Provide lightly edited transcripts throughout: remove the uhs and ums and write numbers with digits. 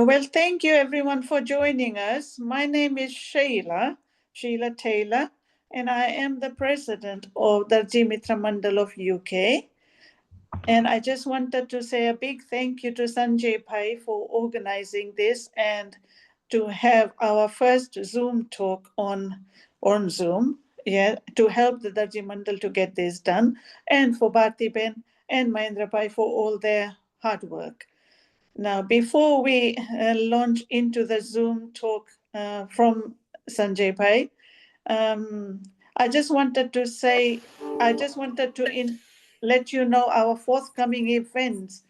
Well, thank you everyone for joining us. My name is Sheila Tailor, and I am the president of the Mitra Mandal of UK. And I just wanted to say a big thank you to Sanjay Pai for organizing this and to have our first Zoom talk on Zoom, to help the Darji Mandal to get this done, and for Bharti Ben and Mahendra Pai for all their hard work. Now, before we launch into the Zoom talk from Sanjay Pai, I just wanted to let you know our forthcoming events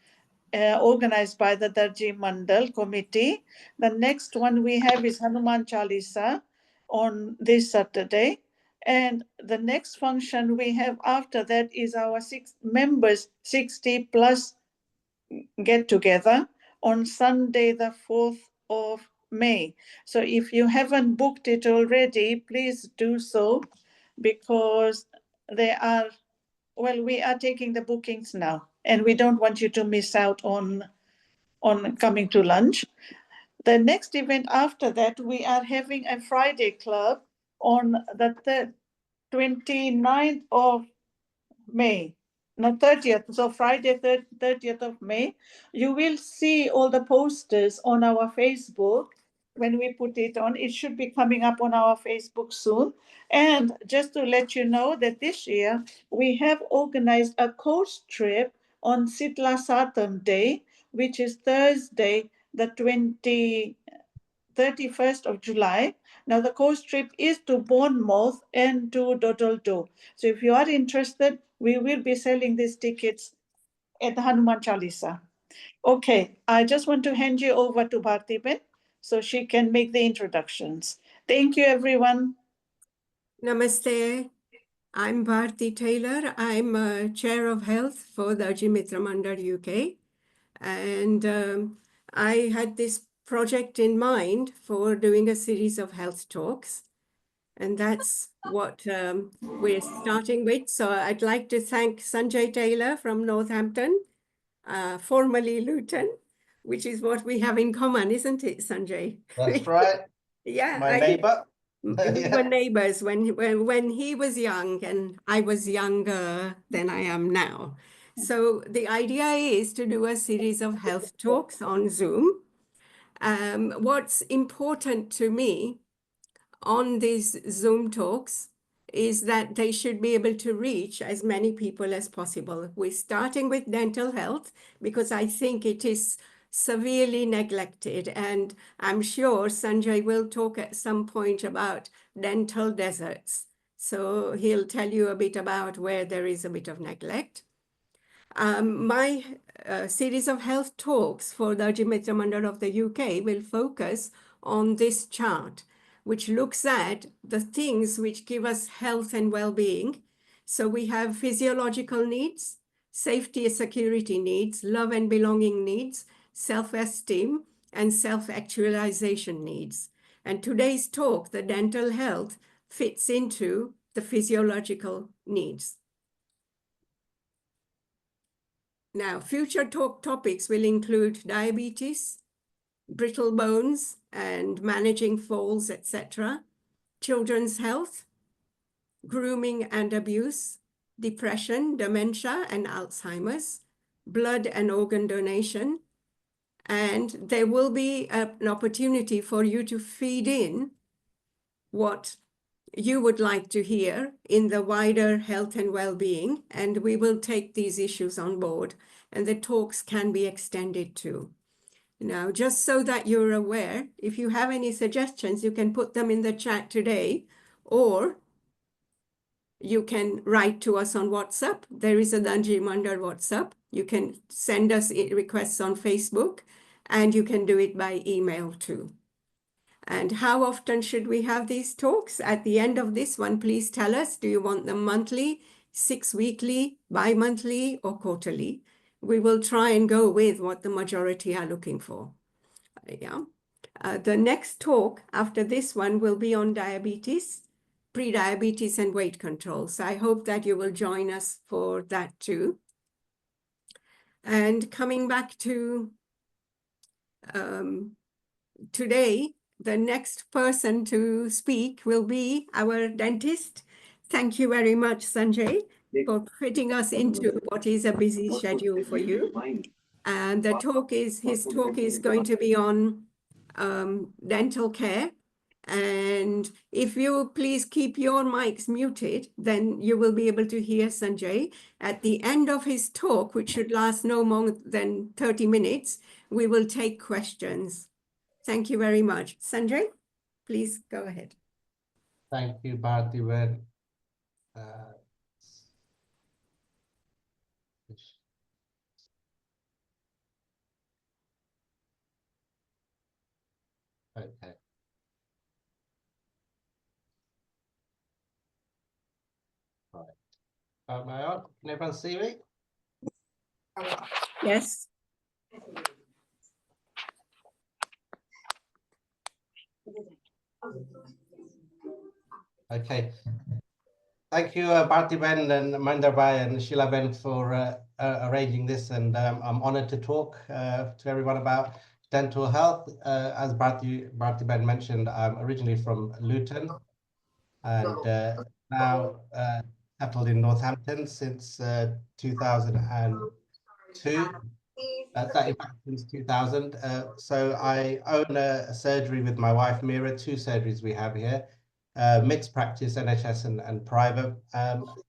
organized by the Darji Mandal Committee. The next one we have is Hanuman Chalisa on this Saturday. And the next function we have after that is our 60 plus get together on Sunday, the 4th of May. So if you haven't booked it already, please do so, because we are taking the bookings now, and we don't want you to miss out on coming to lunch. The next event after that, we are having a Friday club on the 29th of May. No, 30th. So Friday, 30th of May. You will see all the posters on our Facebook when we put it on. It should be coming up on our Facebook soon. And just to let you know that this year we have organized a coast trip on Sitla Satam Day, which is Thursday, the 31st of July. Now, the coast trip is to Bournemouth and to Dodoldo. So if you are interested, we will be selling these tickets at the Hanuman Chalisa. Okay, I just want to hand you over to Bharti Ben so she can make the introductions. Thank you, everyone. Namaste. I'm Bharti Tailor. I'm Chair of Health for the Darji Mitra Mandal UK. And I had this project in mind for doing a series of health talks. And that's what we're starting with. So I'd like to thank Sanjay Tailor from Northampton, formerly Luton, which is what we have in common, isn't it, Sanjay? That's right. Yeah. My neighbor. We were neighbors when he was young and I was younger than I am now. So the idea is to do a series of health talks on Zoom. What's important to me on these Zoom talks is that they should be able to reach as many people as possible. We're starting with dental health because I think it is severely neglected. And I'm sure Sanjay will talk at some point about dental deserts. So he'll tell you a bit about where there is a bit of neglect. My series of health talks for the Darji Mitra Mandal of the UK will focus on this chart, which looks at the things which give us health and well-being. So we have physiological needs, safety and security needs, love and belonging needs, self-esteem, and self-actualization needs. And today's talk, the dental health, fits into the physiological needs. Now, future talk topics will include diabetes, brittle bones and managing falls, etc., children's health, grooming and abuse, depression, dementia and Alzheimer's, blood and organ donation. And there will be an opportunity for you to feed in what you would like to hear in the wider health and well-being, and we will take these issues on board, and the talks can be extended too. Now, just so that you're aware, if you have any suggestions, you can put them in the chat today, or you can write to us on WhatsApp. There is a Darji Mandal WhatsApp. You can send us requests on Facebook, and you can do it by email too. And how often should we have these talks? At the end of this one, please tell us, do you want them monthly, 6 weekly, bi-monthly, or quarterly? We will try and go with what the majority are looking for. Yeah. The next talk after this one will be on diabetes, pre-diabetes and weight control. So I hope that you will join us for that too. And coming back to today, the next person to speak will be our dentist. Thank you very much, Sanjay, for fitting us into what is a busy schedule for you. And his talk is going to be on dental care. And if you please keep your mics muted, then you will be able to hear Sanjay. At the end of his talk, which should last no more than 30 minutes, we will take questions. Thank you very much. Sanjay, please go ahead. Thank you, Bharti. Okay. Right. Am I on? Can everyone see me? Yes. Okay. Thank you, Bharti Ben and Mandarbai and Sheila Ben for arranging this, and I'm honored to talk to everyone about dental health. As Bharti Ben mentioned, I'm originally from Luton and now settled in Northampton since 2002. In fact, since 2000. So I own a surgery with my wife, Mira, 2 surgeries we have here. Mixed practice, NHS and private.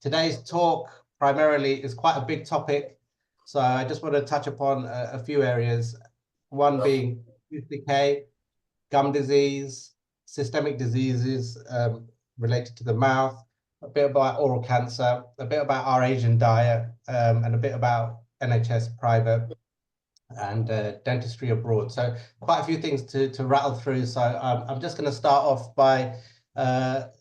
Today's talk primarily is quite a big topic, so I just want to touch upon a few areas. One being tooth decay, gum disease, systemic diseases related to the mouth, a bit about oral cancer, a bit about our Asian diet, and a bit about NHS private and dentistry abroad. So quite a few things to rattle through. So I'm just going to start off by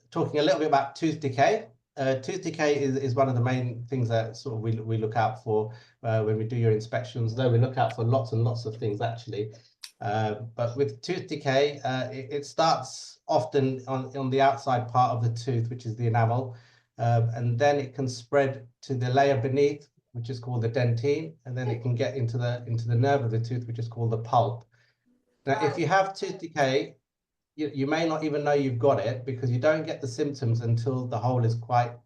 talking a little bit about tooth decay. Tooth decay is one of the main things that sort of we look out for when we do your inspections, though we look out for lots and lots of things actually. But with tooth decay, it starts often on the outside part of the tooth, which is the enamel, and then it can spread to the layer beneath, which is called the dentine, and then it can get into the nerve of the tooth, which is called the pulp. Now, if you have tooth decay, you may not even know you've got it because you don't get the symptoms until the hole is quite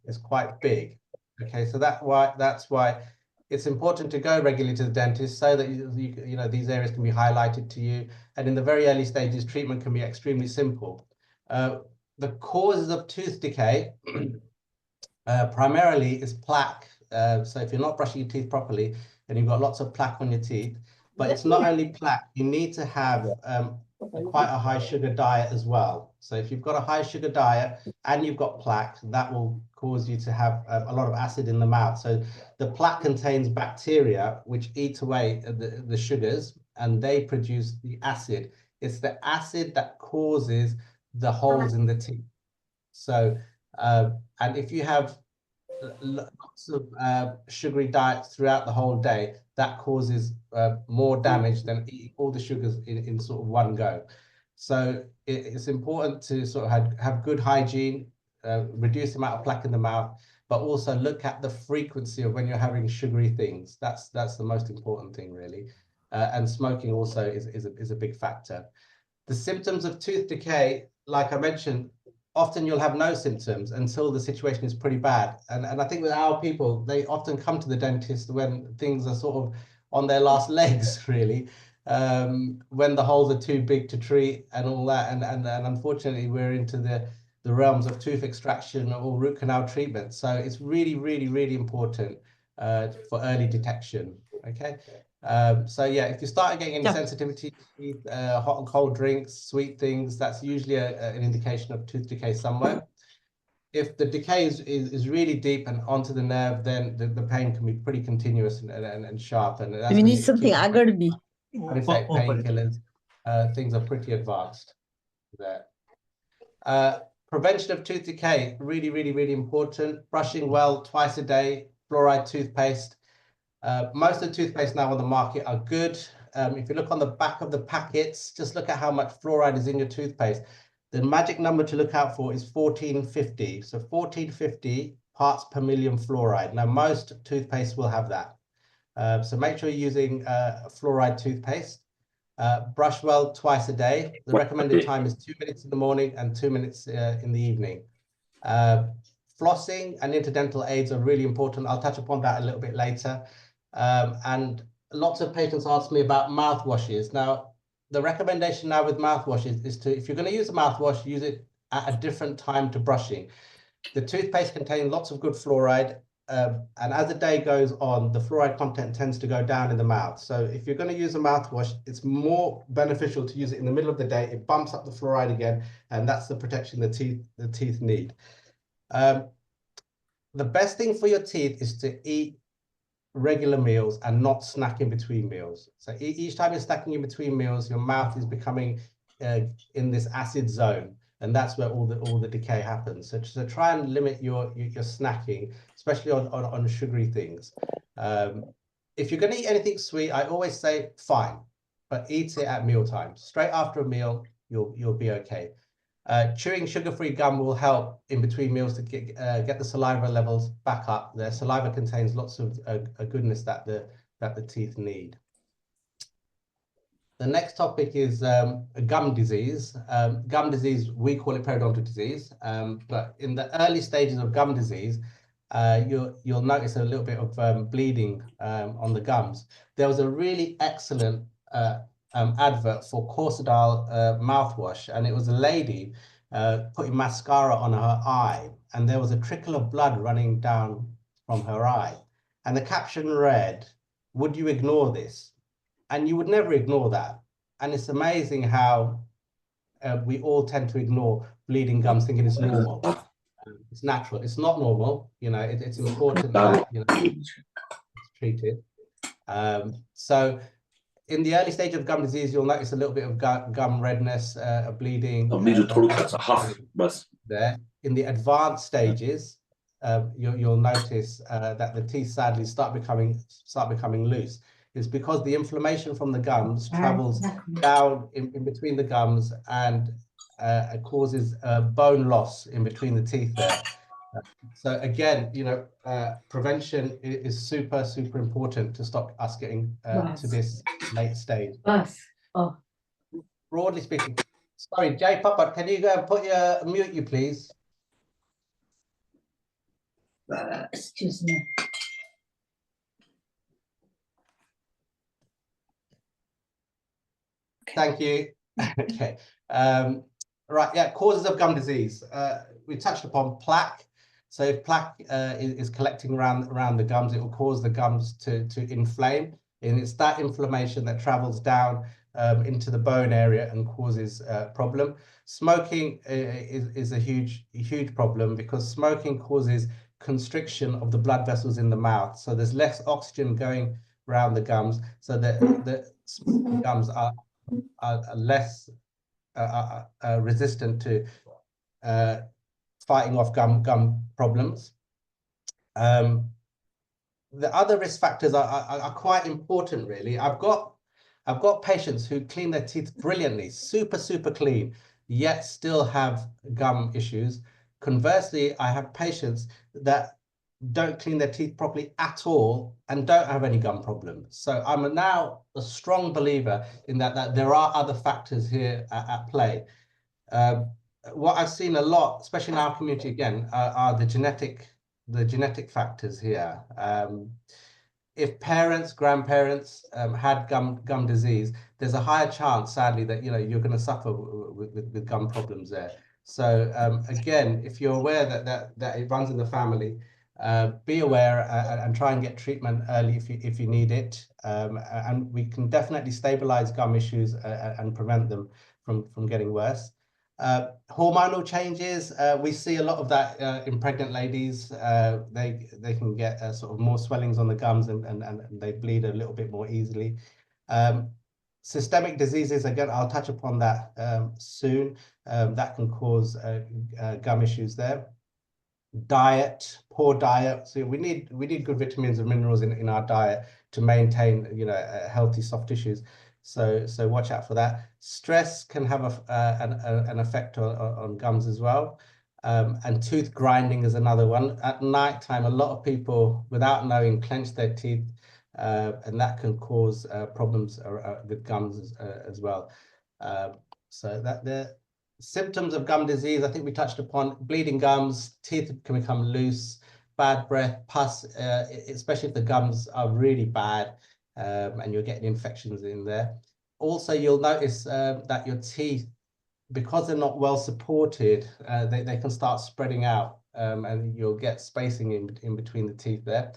big. Okay, so that's why it's important to go regularly to the dentist so that you know these areas can be highlighted to you, and in the very early stages, treatment can be extremely simple. The causes of tooth decay primarily is plaque. So if you're not brushing your teeth properly, then you've got lots of plaque on your teeth. But it's not only plaque, you need to have quite a high sugar diet as well. So if you've got a high sugar diet and you've got plaque, that will cause you to have a lot of acid in the mouth. So the plaque contains bacteria which eat away the sugars, and they produce the acid. It's the acid that causes the holes in the teeth. So and if you have lots of sugary diets throughout the whole day, that causes more damage than eating all the sugars in sort of one go. So it's important to sort of have good hygiene, reduce the amount of plaque in the mouth, but also look at the frequency of when you're having sugary things. That's the most important thing, really. And smoking also is a big factor. The symptoms of tooth decay, like I mentioned, often you'll have no symptoms until the situation is pretty bad. And I think with our people, they often come to the dentist when things are sort of on their last legs, really, when the holes are too big to treat and all that. And unfortunately, we're into the realms of tooth extraction or root canal treatment. So it's really, really, really important for early detection. Okay. So yeah, if you start getting any sensitivity, hot and cold drinks, sweet things, that's usually an indication of tooth decay somewhere. If the decay is really deep and onto the nerve, then the pain can be pretty continuous and sharp. And that's we need something agad. painkillers. Things are pretty advanced there. Prevention of tooth decay, really, really, really important. Brushing well twice a day, fluoride toothpaste. Most of the toothpaste now on the market are good. If you look on the back of the packets, just look at how much fluoride is in your toothpaste. The magic number to look out for is 1450. So 1450 parts per million fluoride. Now, most toothpaste will have that. So make sure you're using fluoride toothpaste. Brush well twice a day. The recommended time is 2 minutes in the morning and 2 minutes in the evening. Flossing and interdental aids are really important. I'll touch upon that a little bit later. And lots of patients ask me about mouthwashes. Now, the recommendation now with mouthwashes is to, if you're going to use a mouthwash, use it at a different time to brushing. The toothpaste contains lots of good fluoride, and as the day goes on, the fluoride content tends to go down in the mouth. So if you're going to use a mouthwash, it's more beneficial to use it in the middle of the day. It bumps up the fluoride again, and that's the protection the teeth need. The best thing for your teeth is to eat regular meals and not snack in between meals. So each time you're snacking in between meals, your mouth is becoming in this acid zone, and that's where all the decay happens. So try and limit your snacking, especially on sugary things. If you're going to eat anything sweet, I always say fine, but eat it at meal times. Straight after a meal, you'll be okay. Chewing sugar-free gum will help in between meals to get the saliva levels back up. The saliva contains lots of goodness that the teeth need. The next topic is gum disease. Gum disease, we call it periodontal disease, but in the early stages of gum disease, you'll notice a little bit of bleeding on the gums. There was a really excellent advert for Corsadile mouthwash, and it was a lady putting mascara on her eye, and there was a trickle of blood running down from her eye. And the caption read, "Would you ignore this?" And you would never ignore that. And it's amazing how we all tend to ignore bleeding gums, thinking it's normal. It's natural. It's not normal. You know, it's important that it's treated. So in the early stage of gum disease, you'll notice a little bit of gum redness, bleeding. There. In the advanced stages, you'll notice that the teeth sadly start becoming loose. It's because the inflammation from the gums travels down in between the gums and causes bone loss in between the teeth there. So again, prevention is super, super important to stop us getting to this late stage. Broadly speaking, sorry, Jay Papa, can you go and mute you, please? Excuse me. Thank you. Okay. Right. Yeah. Causes of gum disease. We touched upon plaque. So if plaque is collecting around the gums, it will cause the gums to inflame, and it's that inflammation that travels down into the bone area and causes a problem. Smoking is a huge problem, because smoking causes constriction of the blood vessels in the mouth. So there's less oxygen going around the gums, so that the gums are less resistant to fighting off gum problems. The other risk factors are quite important, really. I've got patients who clean their teeth brilliantly, super clean, yet still have gum issues. Conversely, I have patients that don't clean their teeth properly at all and don't have any gum problems. So I'm now a strong believer in that there are other factors here at play. What I've seen a lot, especially in our community again, are the genetic factors here. If parents, grandparents had gum disease, there's a higher chance, sadly, that you're going to suffer with gum problems there. So again, if you're aware that it runs in the family, be aware and try and get treatment early if you need it. And we can definitely stabilize gum issues and prevent them from getting worse. Hormonal changes, we see a lot of that in pregnant ladies. They can get sort of more swellings on the gums, and they bleed a little bit more easily. Systemic diseases, again, I'll touch upon that soon. That can cause gum issues there. Diet, poor diet. So we need good vitamins and minerals in our diet to maintain healthy soft tissues. So watch out for that. Stress can have an effect on gums as well. And tooth grinding is another one. At night time, a lot of people, without knowing, clench their teeth and that can cause problems with gums as well. So that the symptoms of gum disease, I think we touched upon: bleeding gums, teeth can become loose, bad breath, pus, especially if the gums are really bad and you're getting infections in there. Also, you'll notice that your teeth, because they're not well supported, they can start spreading out and you'll get spacing in between the teeth there.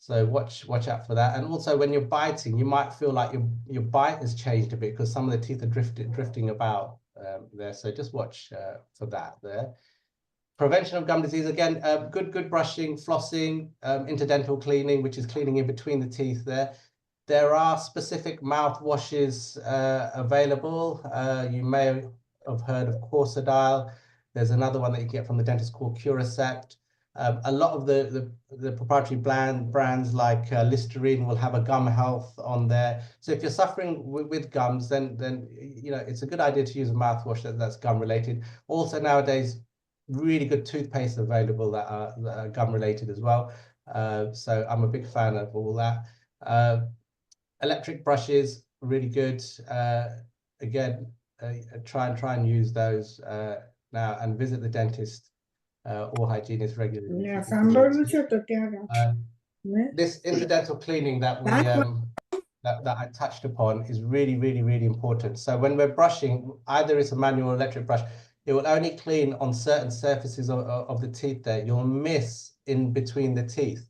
So watch out for that. And also when you're biting, you might feel like your bite has changed a bit because some of the teeth are drifting about there. So just watch for that there. Prevention of gum disease, again, good brushing, flossing, interdental cleaning, which is cleaning in between the teeth there. There are specific mouthwashes available. You may have heard of Corsadile. There's another one that you get from the dentist called Curacept. A lot of the proprietary brands like Listerine will have a gum health on there. So if you're suffering with gums, then you know it's a good idea to use a mouthwash that's gum related. Also nowadays, really good toothpaste available that are gum related as well. So I'm a big fan of all that. Electric brushes, really good. Again, try and use those now, and visit the dentist or hygienist regularly. This incidental cleaning that we that I touched upon is really important. So when we're brushing, either it's a manual or electric brush, it will only clean on certain surfaces of the teeth there. You'll miss in between the teeth.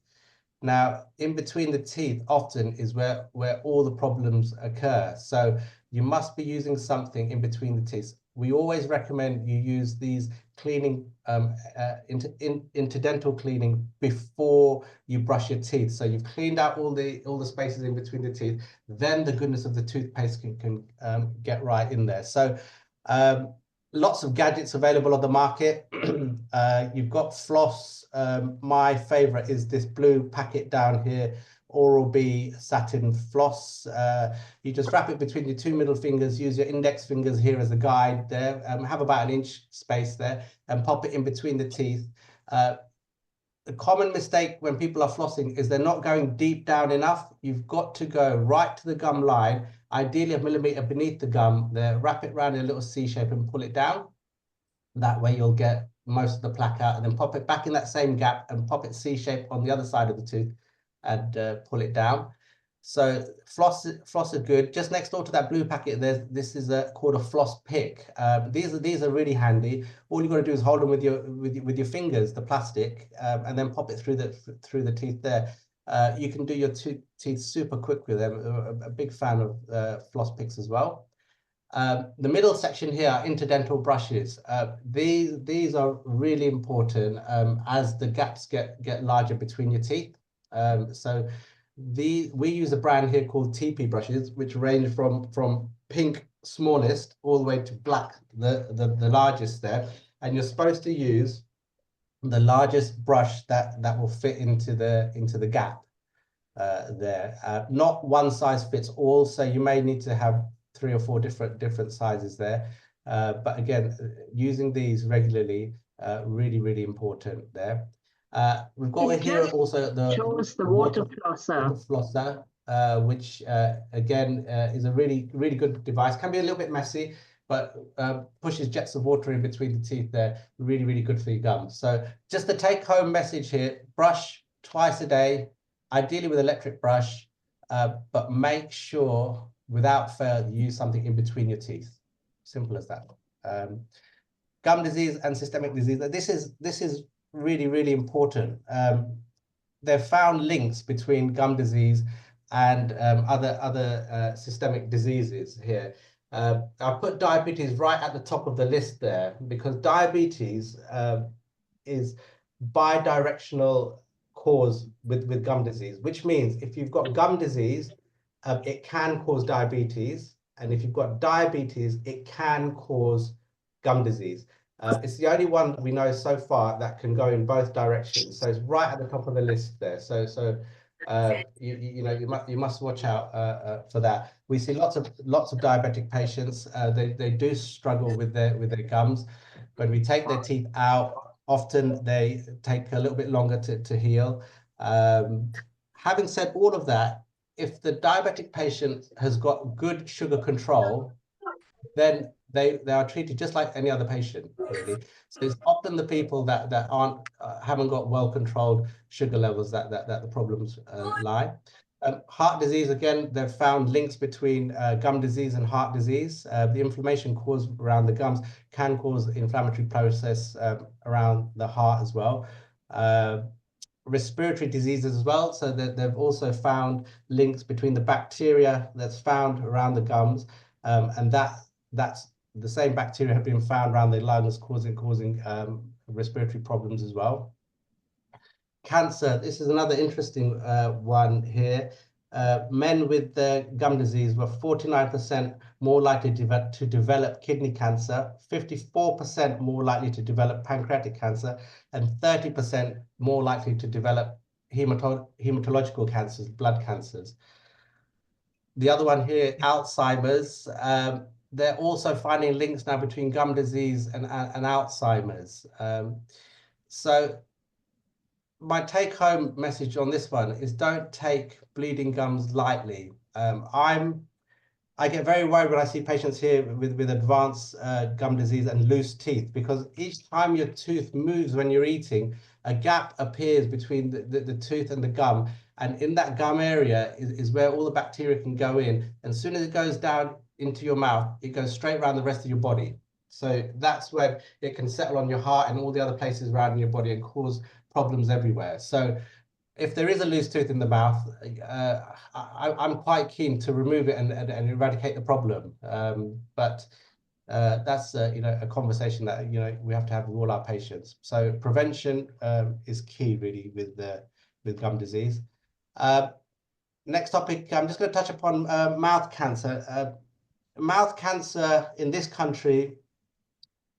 Now, in between the teeth often is where all the problems occur. So you must be using something in between the teeth. We always recommend you use these cleaning, interdental cleaning before you brush your teeth. So you've cleaned out all the spaces in between the teeth, then the goodness of the toothpaste can get right in there. So lots of gadgets available on the market. You've got floss. My favorite is this blue packet down here, Oral-B satin floss. You just wrap it between your two middle fingers, use your index fingers here as a guide there, have about an inch space there, and pop it in between the teeth. The common mistake when people are flossing is they're not going deep down enough. You've got to go right to the gum line, ideally a millimeter beneath the gum there, wrap it around in a little C shape and pull it down. That way you'll get most of the plaque out, and then pop it back in that same gap and pop it C shape on the other side of the tooth and pull it down. So floss are good. Just next door to that blue packet, this is called a floss pick. These are really handy. All you got to do is hold them with your fingers, the plastic, and then pop it through the teeth there. You can do your teeth super quick with them. A big fan of floss picks as well. The middle section here are interdental brushes. These are really important as the gaps get larger between your teeth. So we use a brand here called TP brushes, which range from pink smallest all the way to black, the largest there. And you're supposed to use the largest brush that will fit into the gap there. Not one size fits all, so you may need to have 3 or 4 different sizes there. But again, using these regularly, really important there. We've got here also Show us the water flosser. Which again is a really good device. Can be a little bit messy, but pushes jets of water in between the teeth there. Really good for your gums. So just the take-home message here: brush twice a day, ideally with electric brush, but make sure without fail you use something in between your teeth. Simple as that. Gum disease and systemic disease. This is really important. They've found links between gum disease and other systemic diseases here. I put diabetes right at the top of the list there because diabetes is bidirectional cause with gum disease, which means if you've got gum disease, it can cause diabetes, and if you've got diabetes, it can cause gum disease. It's the only one we know so far that can go in both directions. So it's right at the top of the list there. So you must watch out for that. We see lots of diabetic patients. They do struggle with their gums. When we take their teeth out, often they take a little bit longer to heal. Having said all of that, if the diabetic patient has got good sugar control, then they are treated just like any other patient, really. So it's often the people that aren't haven't got well controlled sugar levels that the problems lie. Heart disease, again, they've found links between gum disease and heart disease. The inflammation caused around the gums can cause inflammatory process around the heart as well. Respiratory diseases as well. So that they've also found links between the bacteria that's found around the gums, and that's the same bacteria have been found around the lungs, causing respiratory problems as well. Cancer. This is another interesting one here. Men with gum disease were 49% more likely to develop kidney cancer, 54% more likely to develop pancreatic cancer, and 30% more likely to develop hematological cancers, blood cancers. The other one here, Alzheimer's. They're also finding links now between gum disease and Alzheimer's. So my take-home message on this one is don't take bleeding gums lightly. I get very worried when I see patients here with advanced gum disease and loose teeth, because each time your tooth moves when you're eating, a gap appears between the tooth and the gum. And in that gum area is where all the bacteria can go in. And as soon as it goes down into your mouth, it goes straight around the rest of your body. So that's when it can settle on your heart and all the other places around your body and cause problems everywhere. So if there is a loose tooth in the mouth, I'm quite keen to remove it and eradicate the problem. But that's a conversation that we have to have with all our patients. So prevention is key, really, with gum disease. Next topic, I'm just going to touch upon mouth cancer. Mouth cancer in this country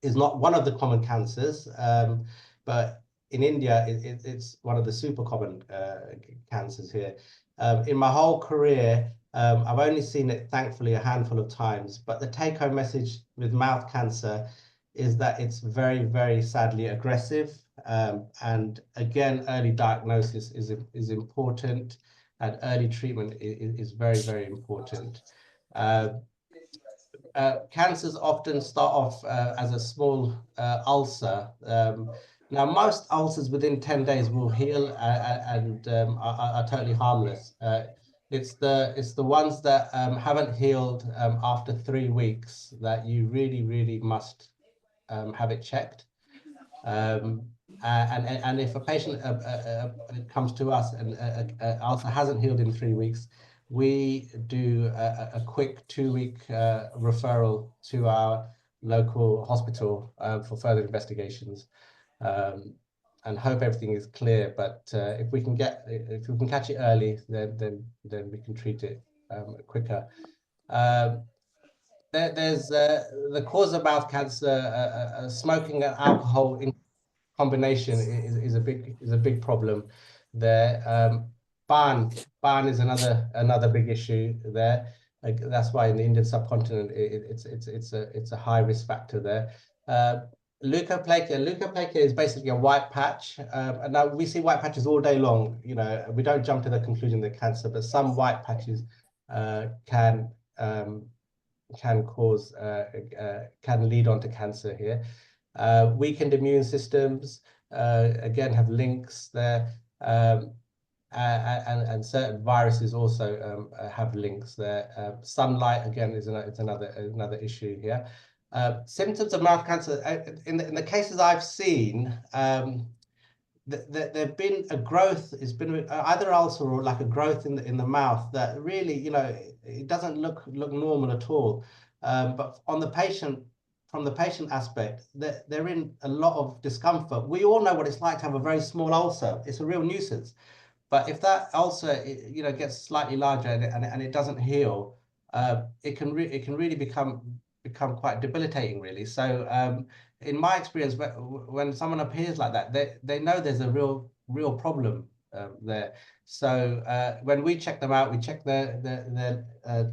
is not one of the common cancers, but in India, it's one of the super common cancers here. In my whole career, I've only seen it, thankfully, a handful of times. But the take-home message with mouth cancer is that it's very, very sadly aggressive. And again, early diagnosis is important, and early treatment is very, very important. Cancers often start off as a small ulcer. Now, most ulcers within 10 days will heal and are totally harmless. It's the ones that haven't healed after 3 weeks that you really, really must have it checked. And if a patient comes to us and an ulcer hasn't healed in 3 weeks, we do a quick 2-week referral to our local hospital for further investigations, and hope everything is clear. But if we can catch it early, then we can treat it quicker. There's the cause of mouth cancer. Smoking and alcohol in combination is a big problem there. Ban is another big issue there. That's why in the Indian subcontinent it's a high risk factor there. Leukoplakia is basically a white patch, and now we see white patches all day long. We don't jump to the conclusion that cancer, but some white patches can lead on to cancer here. Weakened immune systems again have links there, and certain viruses also have links there. Sunlight again is another issue here. Symptoms of mouth cancer in the cases I've seen, there've been a growth. It's been either ulcer or like a growth in the mouth that really it doesn't look normal at all. But from the patient aspect, they're in a lot of discomfort. We all know what it's like to have a very small ulcer. It's a real nuisance. But if that ulcer gets slightly larger and it doesn't heal, it can really become quite debilitating, really. So in my experience, when someone appears like that, they know there's a real problem there. So when we check them out, we check their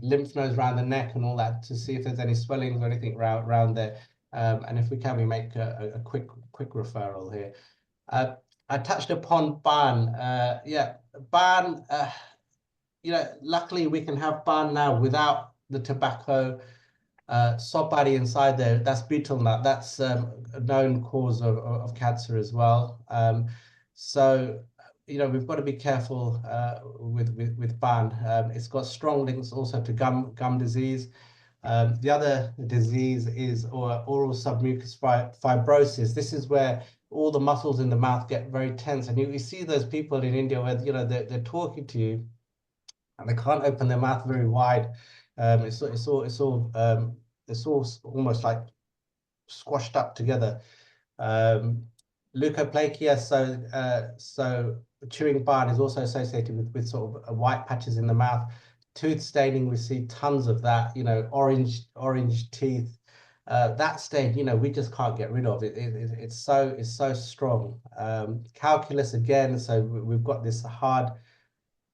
lymph nodes around the neck and all that to see if there's any swellings or anything around there. And if we can, we make a quick referral here. I touched upon ban. Ban. luckily we can have ban now without the tobacco body inside there. That's betel nut. That's a known cause of cancer as well. So we've got to be careful with ban. It's got strong links also to gum disease. The other disease is oral submucous fibrosis. This is where all the muscles in the mouth get very tense, and you see those people in India where they're talking to you and they can't open their mouth very wide. It's all almost like squashed up together. Leukoplakia, so chewing ban is also associated with sort of white patches in the mouth. Tooth staining, we see tons of that. Orange teeth. That stain, we just can't get rid of it. It's so strong. Calculus again. So we've got this hard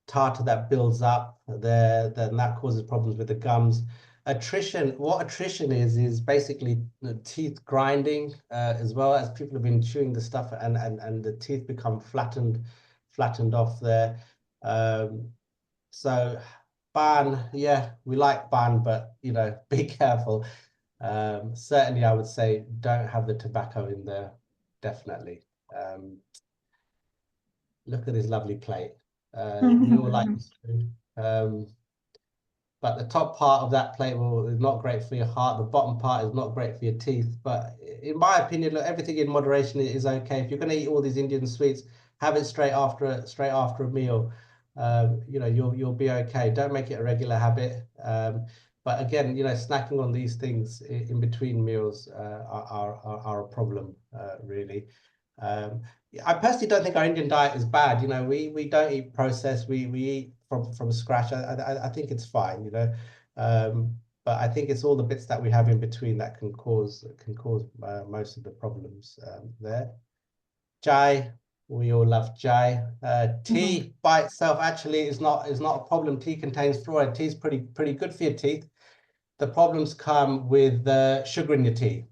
tartar that builds up there, then that causes problems with the gums. Attrition, what attrition is basically the teeth grinding, as well as people have been chewing the stuff and the teeth become flattened off there. So ban, yeah, we like ban, but be careful. Certainly I would say don't have the tobacco in there, definitely. Look at this lovely plate. We all like this food. But the top part of that plate is not great for your heart. The bottom part is not great for your teeth. But in my opinion, look, everything in moderation is okay. If you're going to eat all these Indian sweets, have it straight after a meal. You'll be okay. Don't make it a regular habit. But again, snacking on these things in between meals are a problem, really. I personally don't think our Indian diet is bad. We don't eat processed. We eat from scratch. I think it's fine. But I think it's all the bits that we have in between that can cause most of the problems there. Chai, we all love chai. Tea by itself actually is not a problem. Tea contains fluoride. Tea is pretty good for your teeth. The problems come with sugar in your tea.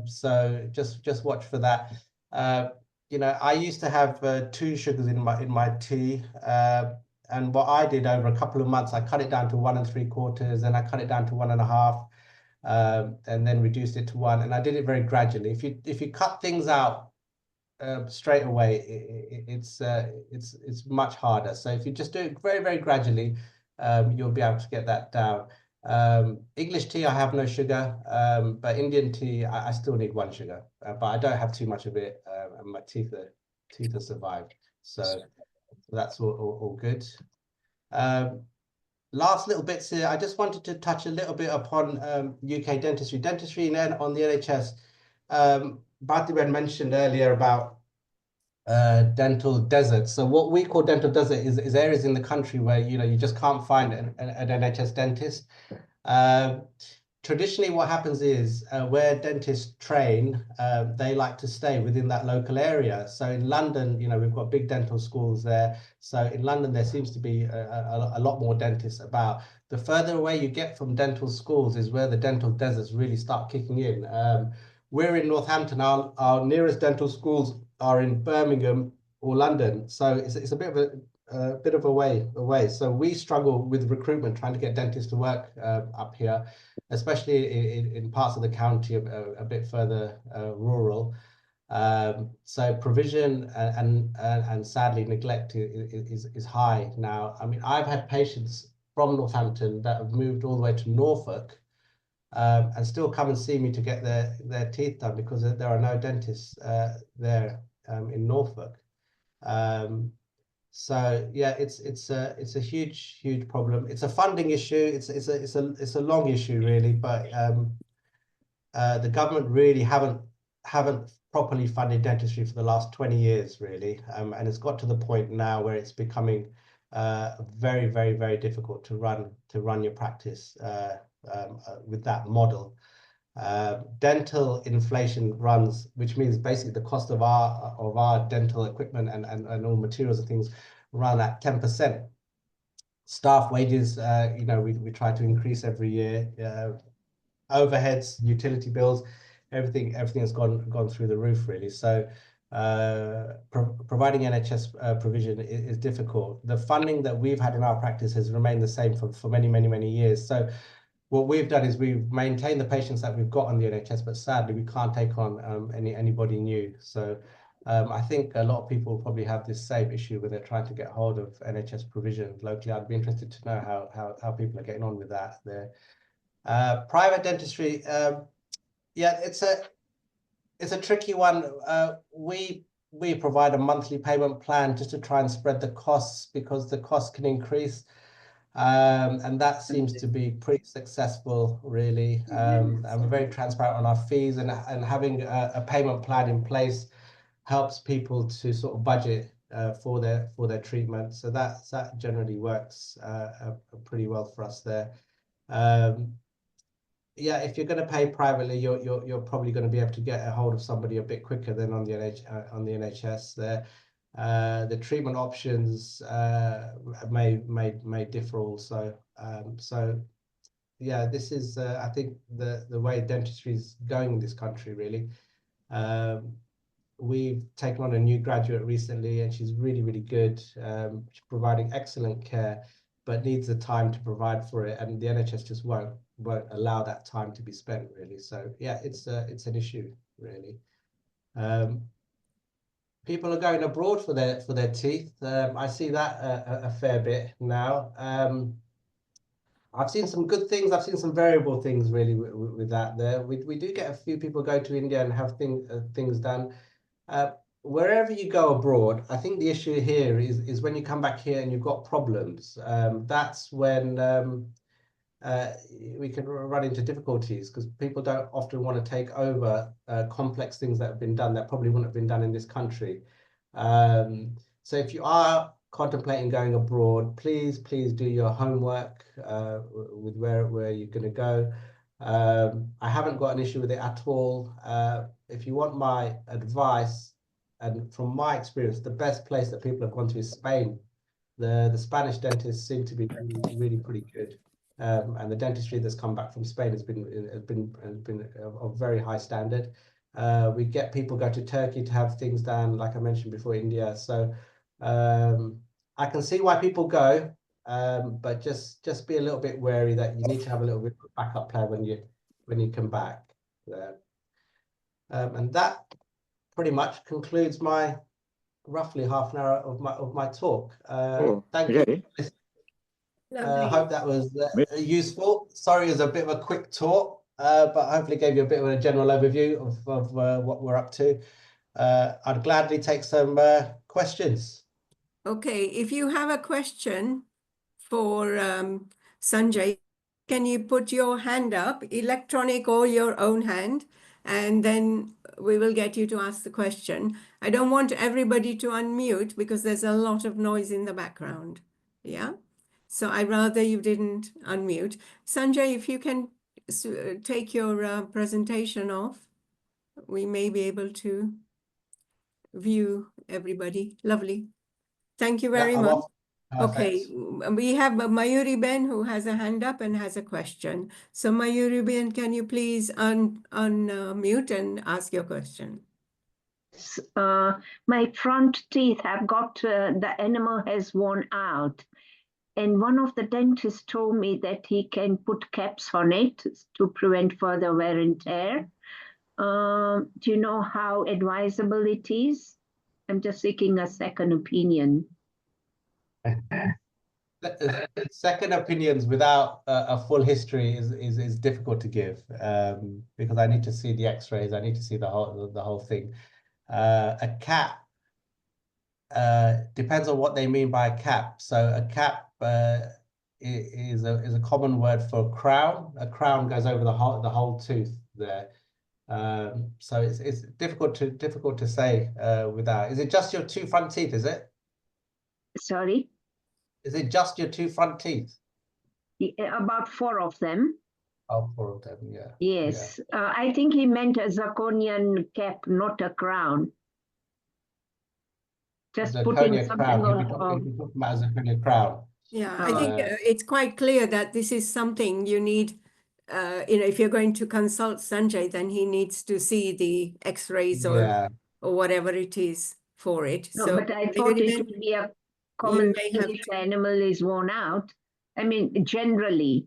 So just watch for that. I used to have 2 sugars in my tea, and what I did over a couple of months, I cut it down to 1 3/4, then I cut it down to 1 1/2, and then reduced it to 1. And I did it very gradually. If you cut things out straight away, it's much harder. So if you just do it very, very gradually, you'll be able to get that down. English tea, I have no sugar, but Indian tea, I still need 1 sugar, but I don't have too much of it, and my teeth have survived. So that's all good. Last little bits here, I just wanted to touch a little bit upon UK dentistry. Dentistry on the NHS. Bharti mentioned earlier about dental desert. So what we call dental desert is areas in the country where you just can't find an NHS dentist. Traditionally, what happens is where dentists train, they like to stay within that local area. So in London, we've got big dental schools there. So in London, there seems to be a lot more dentists about. The further away you get from dental schools is where the dental deserts really start kicking in. We're in Northampton. Our nearest dental schools are in Birmingham or London. So it's a bit of a way away. So we struggle with recruitment, trying to get dentists to work up here, especially in parts of the county a bit further rural. So provision and sadly neglect is high now. I mean, I've had patients from Northampton that have moved all the way to Norfolk and still come and see me to get their teeth done because there are no dentists there in Norfolk. So yeah, it's a huge problem. It's a funding issue. It's a long issue really, but the government really haven't properly funded dentistry for the last 20 years really, and it's got to the point now where it's becoming very, very, very difficult to run your practice with that model. Dental inflation runs, which means basically the cost of our dental equipment and all materials and things run at 10%. Staff wages, we try to increase every year. Overheads, utility bills, everything has gone through the roof really. So providing NHS provision is difficult. The funding that we've had in our practice has remained the same for many years. So what we've done is we've maintained the patients that we've got on the NHS, but sadly we can't take on anybody new. So I think a lot of people probably have this same issue where they're trying to get hold of NHS provision locally. I'd be interested to know how people are getting on with that there. Private dentistry, yeah, it's a tricky one. We provide a monthly payment plan just to try and spread the costs, because the costs can increase. And that seems to be pretty successful, really. And we're very transparent on our fees, and having a payment plan in place helps people to sort of budget for their treatment. So that generally works pretty well for us there. Yeah, if you're going to pay privately, you're probably going to be able to get a hold of somebody a bit quicker than on the NHS there. The treatment options may differ also. So yeah, this is I think the way dentistry is going in this country, really. We've taken on a new graduate recently, and she's really good. She's providing excellent care, but needs the time to provide for it, and the NHS just won't allow that time to be spent, really. So yeah, it's an issue, really. People are going abroad for their teeth. I see that a fair bit now. I've seen some good things. I've seen some variable things, really, with that. There, we do get a few people go to India and have things done. Wherever you go abroad, I think the issue here is when you come back here and you've got problems. That's when we can run into difficulties, because people don't often want to take over complex things that have been done that probably wouldn't have been done in this country. So if you are contemplating going abroad, please do your homework with where you're going to go. I haven't got an issue with it at all. If you want my advice, and from my experience, the best place that people have gone to is Spain. The Spanish dentists seem to be really pretty good. And the dentistry that's come back from Spain has been of very high standard. We get people go to Turkey to have things done, like I mentioned before, India. So I can see why people go, but just be a little bit wary that you need to have a little bit of a backup plan when you come back there. And that pretty much concludes my roughly half an hour of my talk. Thank you. I hope that was useful. Sorry, it's a bit of a quick talk, but hopefully gave you a bit of a general overview of what we're up to. I'd gladly take some questions. Okay, if you have a question for Sanjay, can you put your hand up, electronic or your own hand, and then we will get you to ask the question. I don't want everybody to unmute because there's a lot of noise in the background. Yeah? So I'd rather you didn't unmute. Sanjay, if you can take your presentation off, we may be able to view everybody. Lovely. Thank you very much. Okay, we have Mayuri Ben who has a hand up and has a question. So Mayuri Ben, can you please unmute and ask your question? My front teeth have got, the enamel has worn out. And one of the dentists told me that he can put caps on it to prevent further wear and tear. Do you know how advisable it is? I'm just seeking a second opinion. Second opinions without a full history is difficult to give, because I need to see the X-rays. I need to see the whole thing. A cap depends on what they mean by a cap. So a cap is a common word for crown. A crown goes over the whole tooth there. So it's difficult to say without. Is it just your two front teeth? Is it? Sorry? Is it just your two front teeth? About 4 of them. Oh, 4 of them, yeah. Yes. Yeah. I think he meant a zirconian cap, not a crown. Just putting something on. As a crown. Yeah, I think it's quite clear that this is something you need. If you're going to consult Sanjay, then he needs to see the X-rays or or whatever it is for it. No, So but I thought it would be a common may thing have if the animal is worn out. I mean, generally.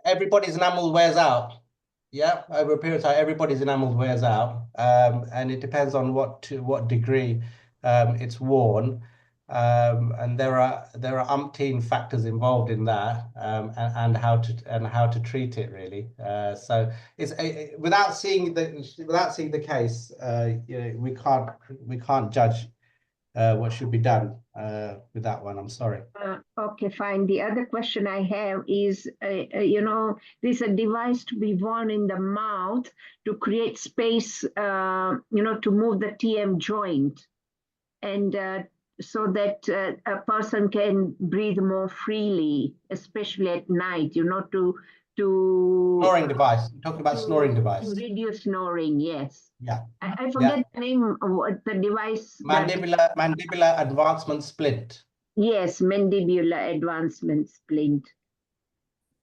Everybody's enamel wears out. Yeah, over a period of time, everybody's enamel wears out, and it depends on what degree it's worn, and there are umpteen factors involved in that, and how to treat it really. So it's without seeing the case, you know, we can't judge what should be done with that one. I'm sorry. Okay, fine. The other question I have is, you know, there's a device to be worn in the mouth to create space, you know, to move the TM joint, and so that a person can breathe more freely, especially at night, you know, to Snoring device. You're talking about snoring device. to reduce snoring, yes. Yeah. I forget the name of what the device. Mandibular advancement splint. Yes, mandibular advancement splint.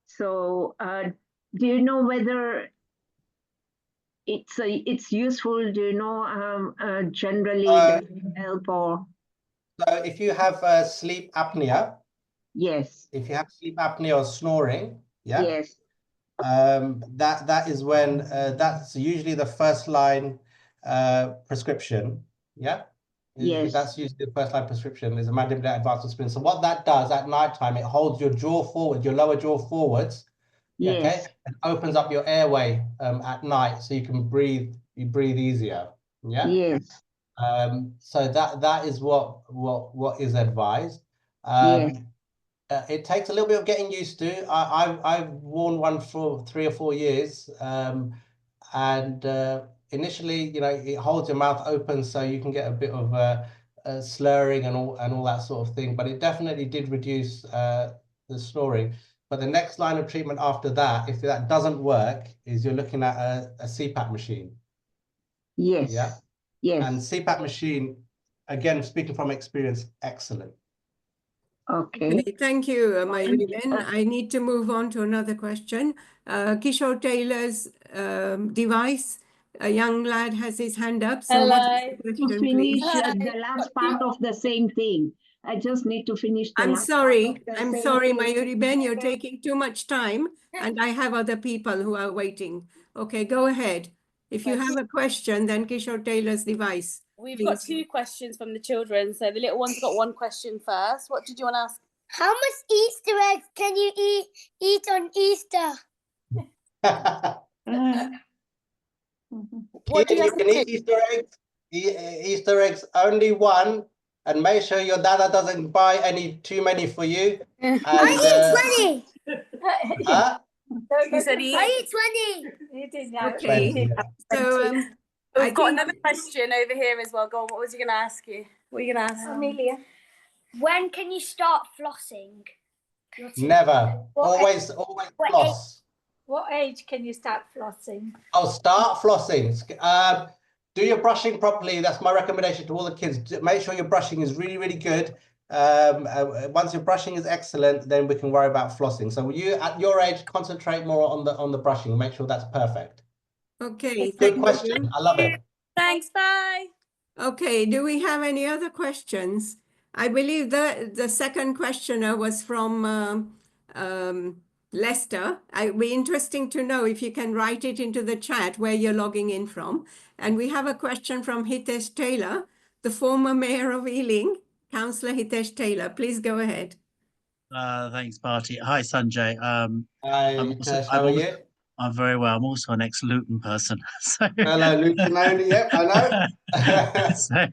So, do you know whether it's useful? Do you know generally does it help or? So if you have sleep apnea, Yes. if you have sleep apnea or snoring, yeah, Yes. that is when that's usually the first line prescription. Yeah. Yes. That's usually the first line prescription is a mandibular advancement splint. So what that does at nighttime, it holds your jaw forward, your lower jaw forwards. Yes. Okay, and opens up your airway at night so you can breathe. You breathe easier. Yeah. Yes. So that is what is advised. Yes. It takes a little bit of getting used to. I've worn one for 3 or 4 years, and initially, you know, it holds your mouth open so you can get a bit of slurring and all that sort of thing. But it definitely did reduce the snoring. But the next line of treatment after that, if that doesn't work, is you're looking at a CPAP machine. Yes. Yeah. Yes. And CPAP machine, again, speaking from experience, excellent. Okay. Thank you, Mayuri. I need to move on to another question. Kishore Taylor's device. A young lad has his hand up. So what is the To question, finish please? the last part of the same thing. I just need to finish the I'm last sorry. part of the I'm same sorry, thing. Mayuri Ben, you're taking too much time, and I have other people who are waiting. Okay, go ahead. If you have a question, then Kishore Taylor's device. We've please. got 2 questions from the children. So the little one's got one question first. What did you want to ask? How much Easter eggs can you eat on Easter? What do you You have can to eat Easter eggs. Easter eggs only one, and make sure your dada doesn't buy too many for you. And, I eat 20. huh? He said he. I eat 20. It is now. Okay. So We've got another question over here as well. Go on. What was he going to ask you? What are you going to ask? Amelia. When can you start flossing? Never. What Always what floss. What age can you start flossing? Oh, start flossing. Do your brushing properly. That's my recommendation to all the kids. Make sure your brushing is really, really good. Once your brushing is excellent, then we can worry about flossing. So you, at your age, concentrate more on the brushing. Make sure that's perfect. okay, Good thank question. you. I love it. Thanks. Bye. Okay, do we have any other questions? I believe the second questioner was from Leicester. It would be interesting to know if you can write it into the chat where you're logging in from. And we have a question from Hitesh Tailor, the former mayor of Ealing, Councillor Hitesh Tailor. Please go ahead. Thanks, Barty. Hi, Sanjay. Hi, Hitesh, how are you? I'm very well. I'm also an ex-Luton person. So, Hello, Luton. Yep, I know. so,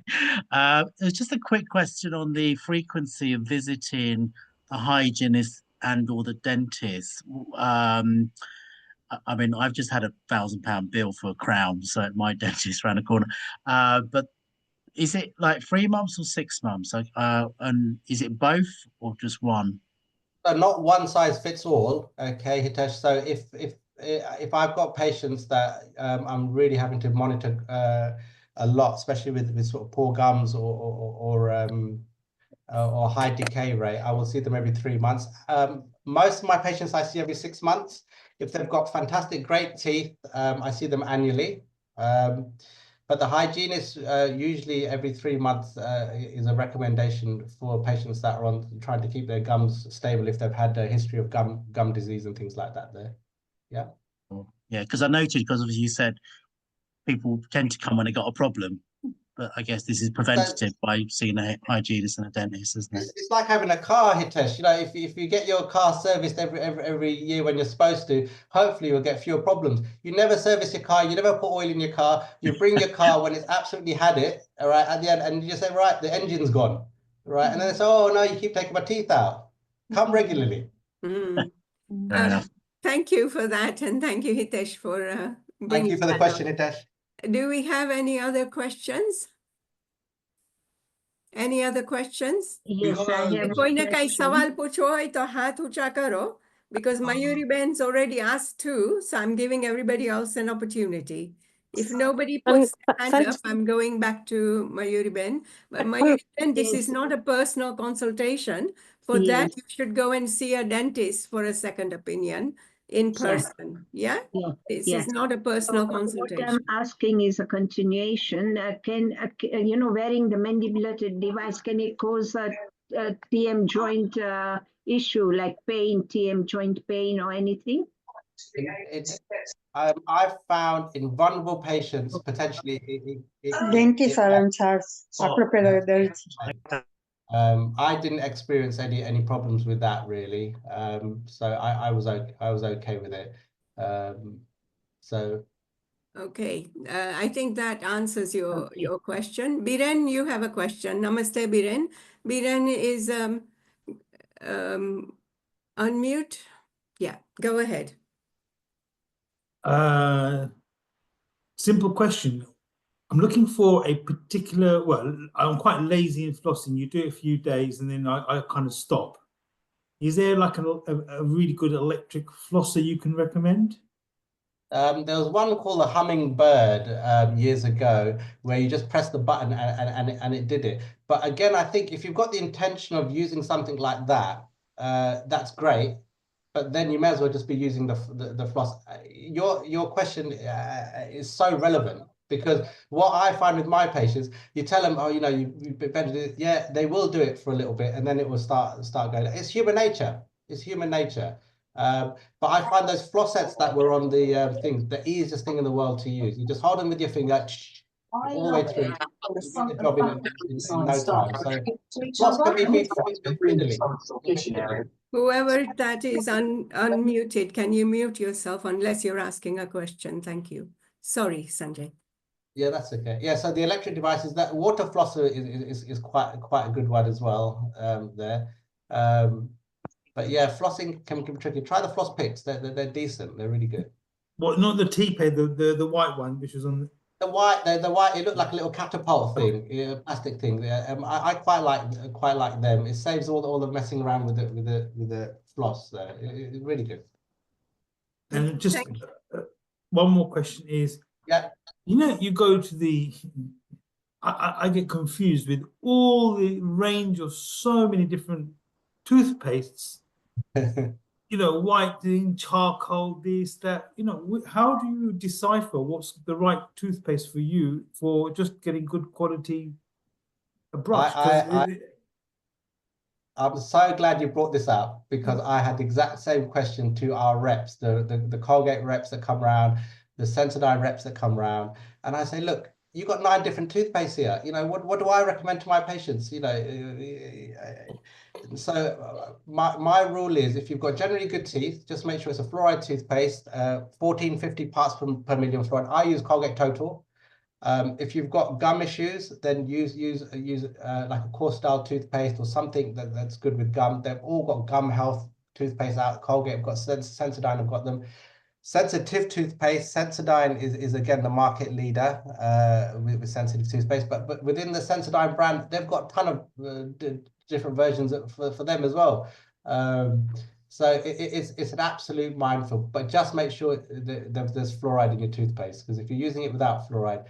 it's just a quick question on the frequency of visiting the hygienist and or the dentist. I mean, I've just had a £1,000 bill for a crown, so at my dentist around the corner. But is it like 3 months or 6 months? And is it both or just one? So not one size fits all. Okay, Hitesh. So if I've got patients that I'm really having to monitor a lot, especially with sort of poor gums or high decay rate, I will see them every 3 months. Most of my patients I see every 6 months. If they've got fantastic, great teeth, I see them annually. But the hygienist usually every 3 months is a recommendation for patients that are on trying to keep their gums stable if they've had a history of gum disease and things like that there. Yeah. Yeah, because I noticed, because as you said, people tend to come when they got a problem. But I guess this is preventative by seeing a hygienist and a dentist, isn't it? It's like having a car, Hitesh. You know, if you get your car serviced every year when you're supposed to, hopefully you'll get fewer problems. You never service your car, you never put oil in your car, you bring your car when it's absolutely had it, all right, at the end, and you just say, right, the engine's gone, right? And then they say, oh, no, you keep taking my teeth out. Come regularly. Mm. Fair enough. Thank you for that, and thank you, Hitesh, for Thank bringing you for the that question, up. Hitesh. Do we have any other questions? Any other questions? Yes, I have a कोई ना कहीं question. सवाल पूछो है तो हाथ ऊंचा करो, because Mayuri Ben's already asked too, so I'm giving everybody else an opportunity. If nobody puts their hand up, I'm going back to Mayuri Ben. But Mayuri Ben, this is not a personal consultation. For that, Yes. you should go and see a dentist for a second opinion in person. Yeah? Yeah, This yeah. is not a personal What consultation. I'm asking is a continuation. Wearing the mandibular device, can it cause a TM joint issue like pain, TM joint pain or anything? I've found in vulnerable patients, potentially, Dentist are on charge. I didn't experience any problems with that really. So I was okay with it. So Okay, I think that answers your question. Biren, you have a question. Namaste, Biren. Biren is unmute. Yeah, go ahead. Simple question. I'm looking for a particular, well, I'm quite lazy in flossing. You do it a few days and then I kind of stop. Is there like a really good electric flosser you can recommend? there was one called the Hummingbird years ago where you just press the button and it did it. But again, I think if you've got the intention of using something like that, that's great. But then you may as well just be using the floss. Your question is so relevant because what I find with my patients, you tell them, oh, you know, you better do it. Yeah, they will do it for a little bit and then it will start going. It's human nature. It's human nature. But I find those floss sets that were on the things, the easiest thing in the world to use. You just hold them with your finger all the way through. You get the job in no time. So floss can be fiddly. Whoever that is unmuted, can you mute yourself unless you're asking a question? Thank you. Sorry, Sanjay. Yeah, that's okay. Yeah, so the electric devices, that water flosser is quite a good one as well there. But yeah, flossing can be tricky. Try the floss picks. They're decent. They're really good. What, not the T-Pay, the white one, which was on the white. It looked like a little catapult thing, plastic thing. I quite like them. It saves all the messing around with the floss. There, it's really good. And just one more question is, yeah, you know, you go to the. I get confused with all the range of so many different toothpastes. You know, whitening, charcoal, this, that, you know, how do you decipher what's the right toothpaste for you for just getting good quality brush? I'm so glad you brought this up because I had the exact same question to our reps, the Colgate reps that come around, the Sensodyne reps that come around. And I say, look, you've got 9 different toothpastes here. You know, what do I recommend to my patients? You know, so my rule is if you've got generally good teeth, just make sure it's a fluoride toothpaste, 1450 parts per million fluoride. I use Colgate Total. If you've got gum issues, then use like a core style toothpaste or something that's good with gum. They've all got gum health toothpaste out. Colgate, I've got Sensodyne, I've got them. Sensitive toothpaste, Sensodyne is again the market leader with sensitive toothpaste, but within the Sensodyne brand, they've got a ton of different versions for them as well. So it's an absolute minefield, but just make sure there's fluoride in your toothpaste, because if you're using it without fluoride,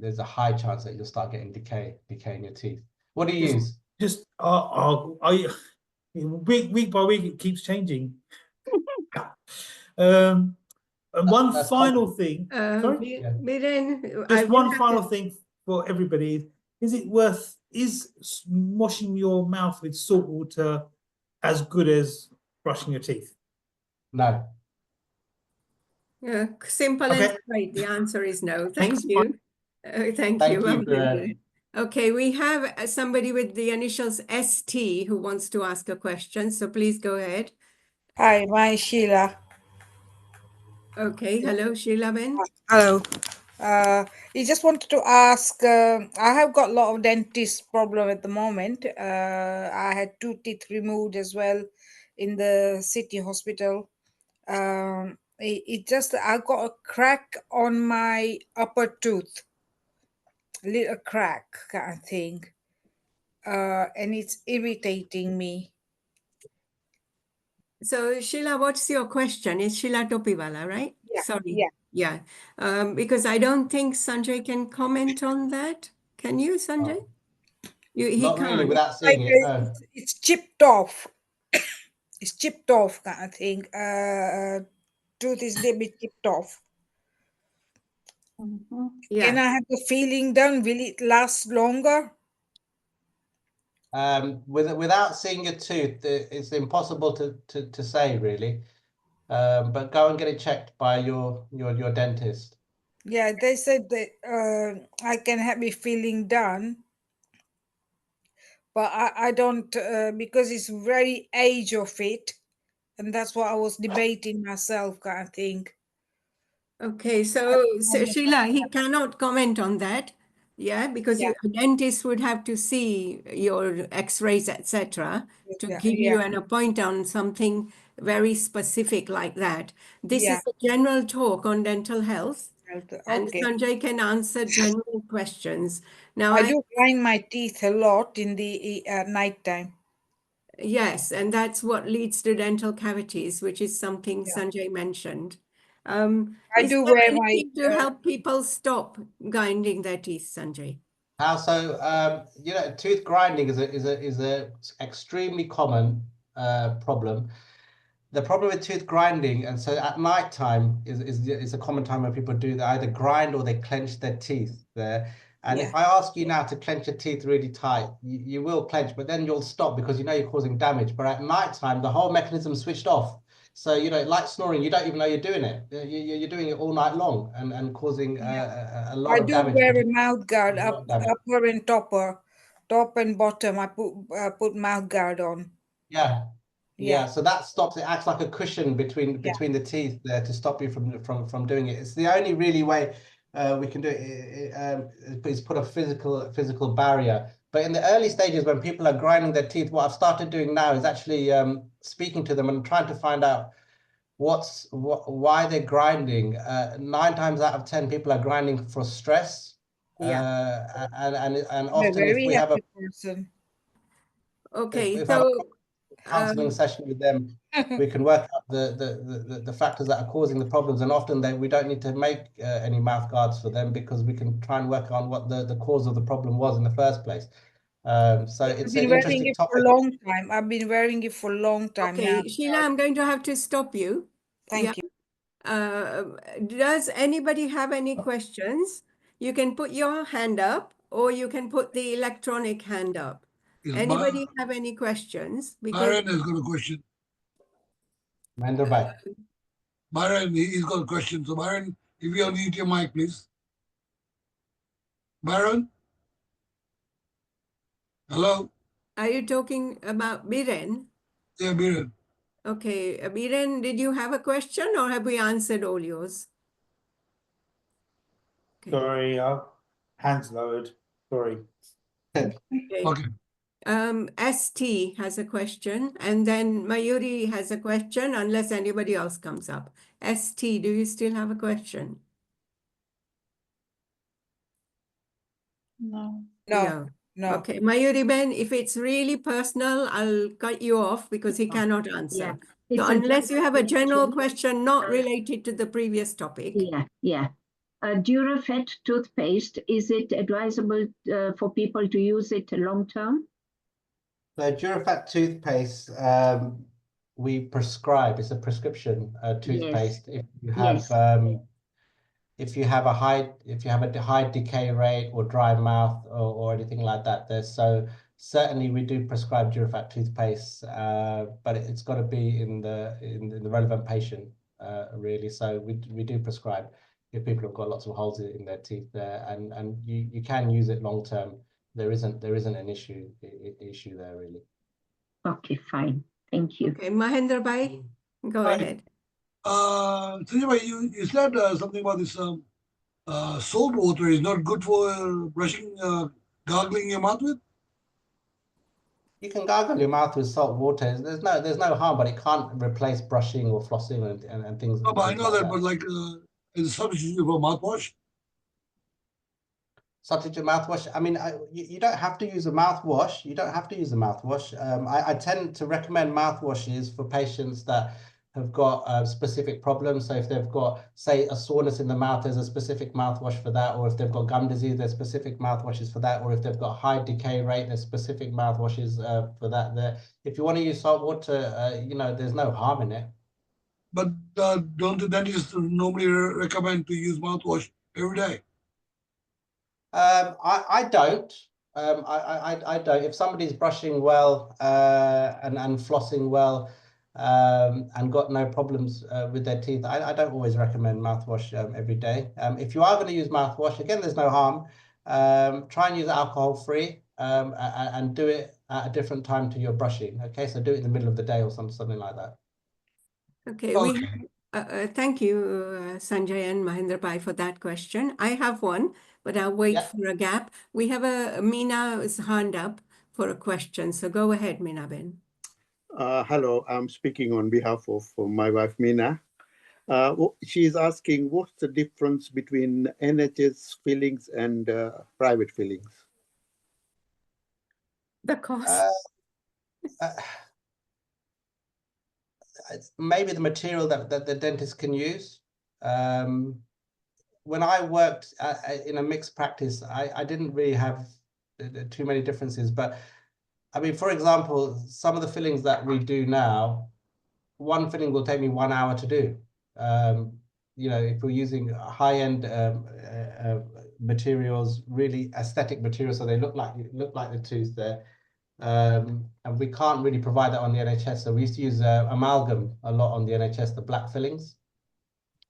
there's a high chance that you'll start getting decay in your teeth. What do you use? Just week by week it keeps changing. And one That's final common. thing. Sorry? Yeah. Biren, I Just will one have final to- thing for everybody. Is washing your mouth with salt water as good as brushing your teeth? No. Yeah, simple Okay. and straight. The answer is no. Thanks. Thank you. Thank Thank you. you, Biren. Okay, we have somebody with the initials ST who wants to ask a question. So please go ahead. Hi, my Sheila. Okay, hello, Sheila Ben. Hello. I just wanted to ask, I have got a lot of dentist problem at the moment. I had 2 teeth removed as well in the city hospital. It just, I got a crack on my upper tooth, little crack kind of thing. And it's irritating me. So Sheila, what's your question? It's Sheila Topiwala, right? Yeah, Sorry. yeah. Because I don't think Sanjay can comment on that. Can you, Sanjay? He Not really, can't. without Like, seeing it. No. it's chipped off. It's chipped off kind of thing. Tooth is a little bit chipped off. Yeah. Can I have the feeling done? Will it last longer? Without seeing your tooth, it's impossible to say really. But go and get it checked by your dentist. Yeah, they said that I can have my feeling done, but I don't because it's very age of it, and that's what I was debating myself, kind of thing. Okay, so Sheila, he cannot comment on that. Yeah, because Yeah. a dentist would have to see your x-rays, etc., to Yeah, give yeah. you an appointment on something very specific like that. This Yeah. is a general talk on dental health, and Okay. Sanjay can answer general questions. Now, I do grind my teeth a lot in the night time. yes, and that's what leads to dental cavities, which is something Yeah. Sanjay mentioned. I Is do there wear my anything to help people stop grinding their teeth, Sanjay? How so? Tooth grinding is a extremely common problem. The problem with tooth grinding, and so at night time is a common time when people do they either grind or they clench their teeth there. And if I ask you now to clench your teeth really tight, you will clench, but then you'll stop because you know you're causing damage. But at night time, the whole mechanism switched off. So, like snoring, you don't even know you're doing it. You're doing it all night long and causing a lot I of do damage. wear a mouth guard, upper and topper, top and bottom. I put mouth guard on. Yeah, so that stops it, acts like a cushion between the teeth there to stop you from doing it. It's the only really way we can do it is put a physical barrier. But in the early stages when people are grinding their teeth, what I've started doing now is actually speaking to them and trying to find out why they're grinding. 9 times out of 10 people are grinding for stress. And often if we have a person. Okay, if so counseling session with them, we can work out the factors that are causing the problems, and often we don't need to make any mouth guards for them because we can try and work on what the cause of the problem was in the first place. So it's an interesting topic. For a long time. I've been wearing it for a long time now. Okay, Sheila, I'm going to have to stop you. Thank you. Does anybody have any questions? You can put your hand up or you can put the electronic hand up. Anybody have any questions? Byron has got a question. Byron, he's got a question. So Byron, if you unmute your mic, please. Byron? Hello? Are you talking about Biren? Yeah, Byron. Okay, Biren, did you have a question or have we answered all yours? Sorry, hands lowered. Sorry. Okay. ST has a question, and then Mayuri has a question, unless anybody else comes up. ST, do you still have a question? No. Okay, Mayuri Ben, if it's really personal, I'll cut you off because he cannot answer. So unless you have a general question not related to the previous topic. Yeah. Durafet toothpaste, is it advisable for people to use it long term? So Durafat toothpaste, we prescribe. It's a prescription Yes. toothpaste. If you have Yes. if you have a high decay rate or dry mouth or anything like that, so certainly we do prescribe Durafat toothpaste, but it's got to be in the relevant patient, really. So we do prescribe if people have got lots of holes in their teeth there, and you can use it long term. There isn't an issue there really. Okay, fine. Thank you. Okay, Mahendra Bhai, go Hi. ahead. Sanjay bhai, you said something about this salt water is not good for brushing, gargling your mouth with. You can gargle your mouth with salt water. There's no harm, but it can't replace brushing or flossing and things. No, but I things know like that, but like as a substitute for mouthwash. Substitute mouthwash. I mean, you don't have to use a mouthwash. You don't have to use a mouthwash. I tend to recommend mouthwashes for patients that have got specific problems. So if they've got, say, a soreness in the mouth, there's a specific mouthwash for that. Or if they've got gum disease, there's specific mouthwashes for that. Or if they've got high decay rate, there's specific mouthwashes for that there. If you want to use salt water, there's no harm in it. But don't the dentists normally recommend to use mouthwash every day? I don't. I don't. If somebody's brushing well and flossing well and got no problems with their teeth, I don't always recommend mouthwash every day. If you are going to use mouthwash, again, there's no harm. Try and use alcohol-free and do it at a different time to your brushing. Okay, so do it in the middle of the day or something like that. Okay, thank you, Sanjay and Mahendra Bhai, for that question. I have one, but I'll wait for a gap. We have Mina's hand up for a question, so go ahead, Mina Ben. Hello, I'm speaking on behalf of my wife, Mina. She's asking, what's the difference between NHS fillings and private fillings? The cost? Maybe the material that the dentist can use. When I worked in a mixed practice, I didn't really have too many differences. But I mean, for example, some of the fillings that we do now, one filling will take me 1 hour to do. If we're using high-end materials, really aesthetic materials, so they look like the tooth there. And we can't really provide that on the NHS. So we used to use amalgam a lot on the NHS, the black fillings,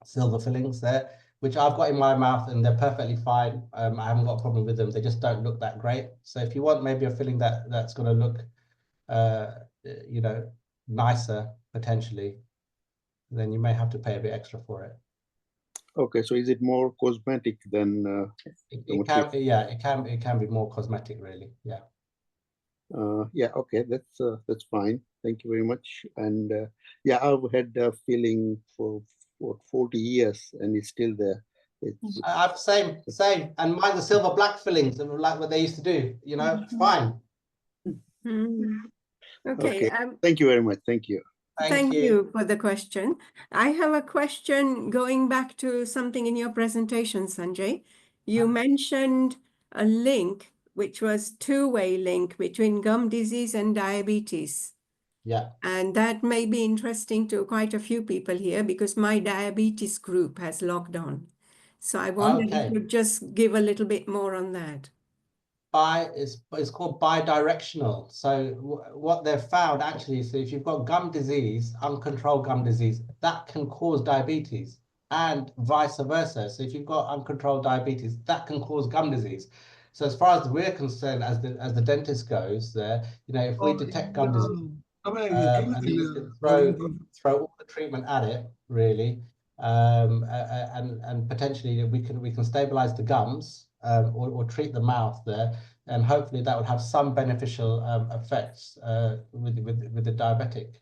silver fillings there, which I've got in my mouth and they're perfectly fine. I haven't got a problem with them. They just don't look that great. So if you want maybe a filling that's going to look, nicer potentially, then you may have to pay a bit extra for it. Okay, so is it more cosmetic than? It can be more cosmetic, really. Yeah. Yeah, okay, that's fine. Thank you very much. And yeah, I've had a filling for 40 years and it's still there. I've same, and mine's the silver black fillings, like what they used to do. Fine. Okay. Thank you very much. Thank you. Thank you for the question. I have a question going back to something in your presentation, Sanjay. You mentioned a link, which was two-way link between gum disease and diabetes. Yeah. And that may be interesting to quite a few people here because my diabetes group has logged on. So I wondered if you could just give a little bit more on that. It's called bidirectional. So what they've found actually, so if you've got gum disease, uncontrolled gum disease, that can cause diabetes and vice versa. So if you've got uncontrolled diabetes, that can cause gum disease. So as far as we're concerned, as the dentist goes there, if we detect gum disease, and you can throw all the treatment at it, really, and potentially we can stabilize the gums or treat the mouth there, and hopefully that would have some beneficial effects with the diabetic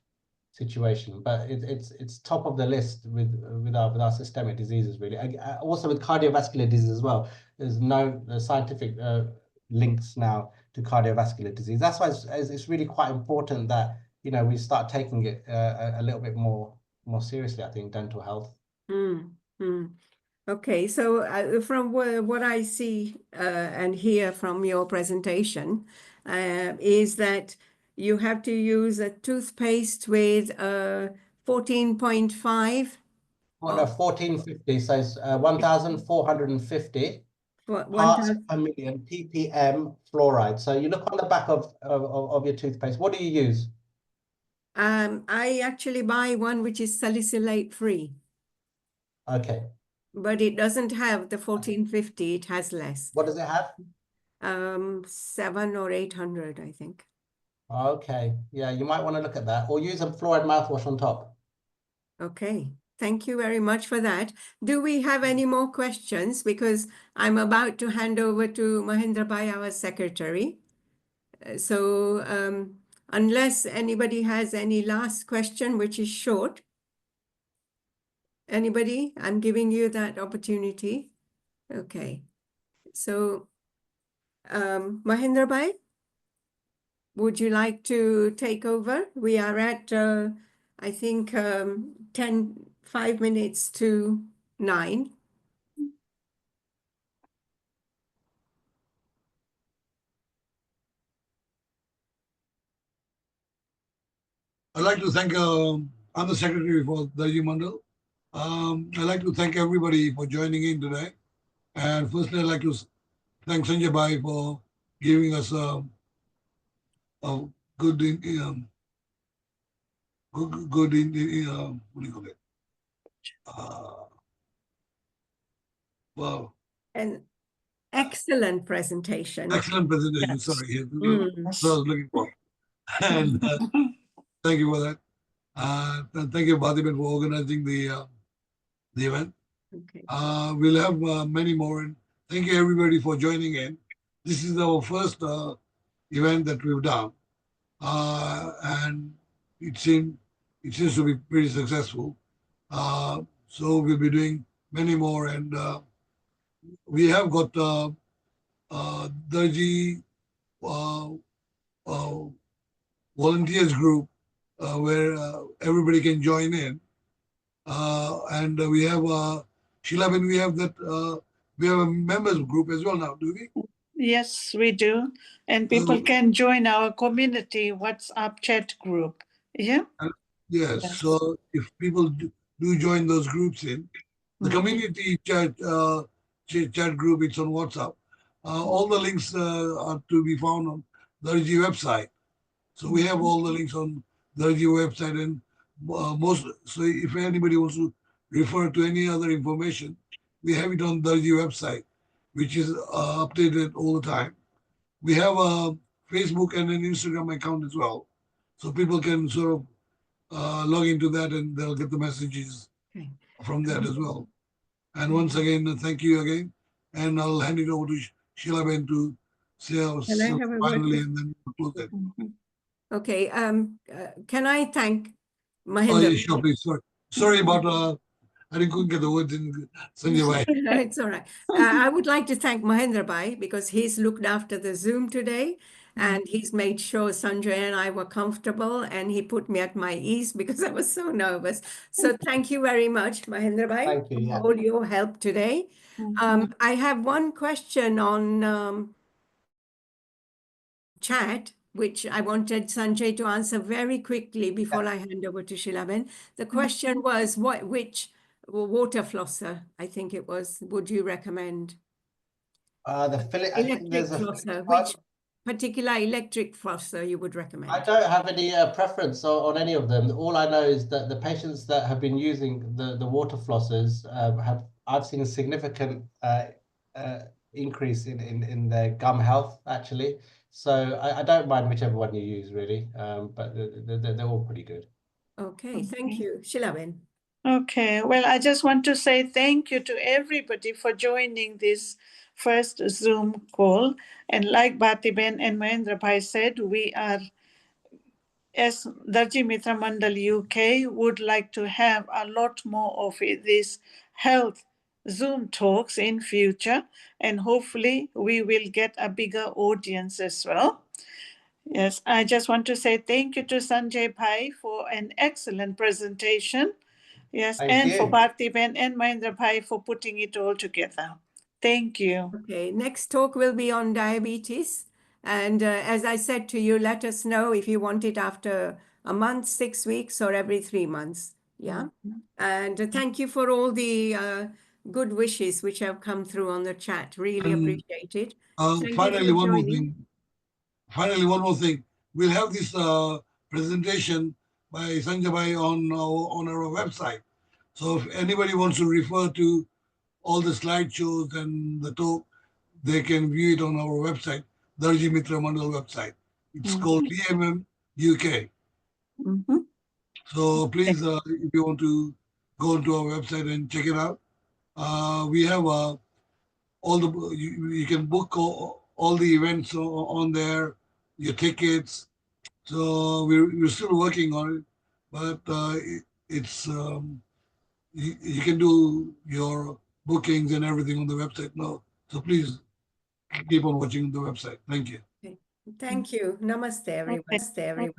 situation. But it's top of the list with our systemic diseases, really. Also with cardiovascular disease as well. There's no scientific links now to cardiovascular disease. That's why it's really quite important that we start taking it a little bit more seriously, I think, dental health. Okay, so from what I see and hear from your presentation is that you have to use a toothpaste with 14.5 Oh, no, 1450. So it's 1,450 for parts 1,000. per million ppm fluoride. So you look on the back of your toothpaste. What do you use? I actually buy one which is salicylate free, Okay. but it doesn't have the 1450. It has less. What does it have? 700 or 800, I think. Okay. Yeah, you might want to look at that, or use a fluoride mouthwash on top. Okay. Thank you very much for that. Do we have any more questions? Because I'm about to hand over to Mahendra Bhai, our secretary. So unless anybody has any last question, which is short. Anybody? I'm giving you that opportunity. Okay. So Mahendra Bhai, would you like to take over? We are at, I think, 5 minutes to 9. I'd like to thank, I'm the secretary for Darji Mandal. I'd like to thank everybody for joining in today. And firstly, I'd like to thank Sanjay Bhai for giving us a good, what do you call it? Wow. An excellent presentation. Excellent presentation. Yes. Sorry, that's what I was looking for. And thank you for that. And thank you, Bhatiben, for organizing the event. Okay. We'll have many more. And thank you, everybody, for joining in. This is our first event that we've done. And it seems to be pretty successful. So we'll be doing many more. And we have got Darji volunteers group where everybody can join in. And we have Sheila, we have that we have a members group as well now, do we? Yes, we do. And people can join our community WhatsApp chat group. Yeah? Yes. So if people do join those groups in, the community chat group, it's on WhatsApp. All the links are to be found on the Darji website. So we have all the links on the Darji website, and so if anybody wants to refer to any other information, we have it on the Darji website, which is updated all the time. We have a Facebook and an Instagram account as well. So people can sort of log into that and they'll get the messages from that as well. And once again, thank you again. And I'll hand it over to Sheila Ben to say our finally, and then we'll close it. Okay. Can I thank Oh, Mahendra? yeah, sure, please. Sorry about I couldn't get the words in Sanjay Bhai. It's all right. I would like to thank Mahendra Bhai because he's looked after the Zoom today and he's made sure Sanjay and I were comfortable and he put me at my ease because I was so nervous. So thank you very much, Mahendra Bhai, Thank you, yeah. for all your help today. I have one question on chat, which I wanted Sanjay to answer very quickly before I hand over to Shilaben. The question was, which water flosser, I think it was, would you recommend? Electric flosser, which particular electric flosser you would recommend? I don't have any preference on any of them. All I know is that the patients that have been using the water flossers I've seen a significant increase in their gum health, actually. So I don't mind whichever one you use, really, but they're all pretty good. Okay, thank you. Shilaben. Okay, well, I just want to say thank you to everybody for joining this first Zoom call. And like Bhatiben and Mahendra Bhai said, we are, as Darji Mitra Mandal UK, would like to have a lot more of this health Zoom talks in future. And hopefully we will get a bigger audience as well. Yes, I just want to say thank you to Sanjay Bhai for an excellent presentation. Yes, and for Parthiban and Mahendra Bhai for putting it all together. Thank you. Okay, next talk will be on diabetes. And as I said to you, let us know if you want it after a month, 6 weeks, or every 3 months. Yeah. And thank you for all the good wishes which have come through on the chat. Really appreciate it. Thank Finally, you for one more joining. thing. Finally, one more thing. We'll have this presentation by Sanjay Bhai on our website. So if anybody wants to refer to all the slideshows and the talk, they can view it on our website, Darji Mitra Mandal website. It's called DMMUK. So please, if you want to go to our website and check it out, we have you can book all the events on there, your tickets. So we're still working on it, but it's you can do your bookings and everything on the website now. So please keep on watching the website. Thank you. Thank you. Namaste, everyone.